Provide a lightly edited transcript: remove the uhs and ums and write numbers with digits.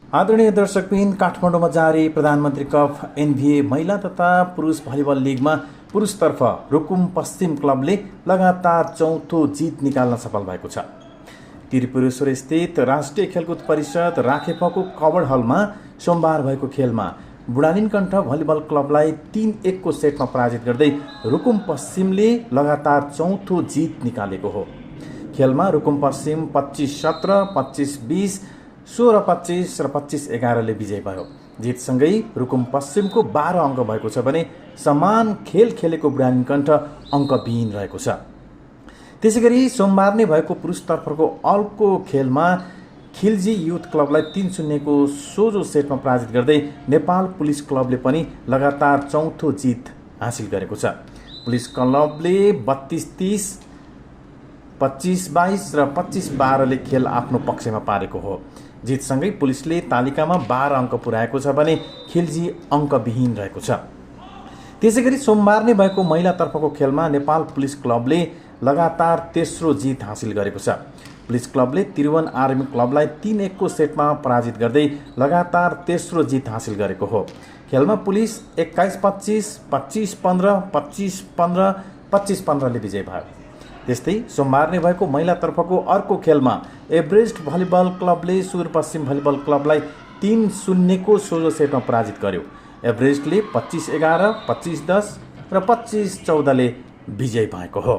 आदरणीय दर्शकबिन, काठमाडौँमा जारी प्रधानमन्त्री कप एनभिए महिला तथा पुरुष भलिबल लिगमा पुरुषतर्फ रुकुम पश्चिम क्लबले लगातार चौथो जित निकाल्न सफल भएको छ। त्रिपुरेश्वर स्थित राष्ट्रिय खेलकुद परिषद राखेपको कवर्ड हलमा सोमबार भएको खेलमा बुढालिनकण्ठ भलिबल क्लबलाई 3-1 को सेटमा पराजित गर्दै रुकुम पश्चिमले लगातार चौथो जित निकालेको हो। खेलमा रुकुम पश्चिम 25-17, 25-20, 16-25 र 25-11 ले विजय भयो। जितसँगै रुकुम पश्चिमको 12 अङ्क भएको छ भने समान खेल खेलेको बुढालिनकण्ठ अङ्कविहीन रहेको छ। त्यसैगरी सोमबार नै भएको पुरुषतर्फको अर्को खेलमा खिल्जी युथ क्लबलाई 3-0 को सोझो सेटमा पराजित गर्दै नेपाल पुलिस क्लबले पनि लगातार चौथो जित हासिल गरेको छ। पुलिस क्लबले 32-30, 25-22 र 25-12 ले खेल आफ्नो पक्षमा पारेको हो। जितसँगै पुलिसले तालिकामा 12 अङ्क पुर्याएको छ भने खिल्जी अङ्कविहीन रहेको छ। त्यसैगरी सोमबार नै भएको महिलातर्फको खेलमा नेपाल पुलिस क्लबले लगातार तेस्रो जित हासिल गरेको छ। पुलिस क्लबले त्रिभुवन आर्मी क्लबलाई 3-1 को सेटमा पराजित गर्दै लगातार तेस्रो जित हासिल गरेको हो। खेलमा पुलिस 21-25, 25-15, 25-15, 25-15 ले विजय भयो। त्यस्तै सोमबार नै भएको महिलातर्फको अर्को खेलमा एभरेस्ट भलिबल क्लबले सुदूरपश्चिम भलिबल क्लबलाई 3-0 को सोझो सेटमा पराजित गर्यो। एभरेस्टले 25-11, 25-10 र 25-14 ले विजय भएको हो।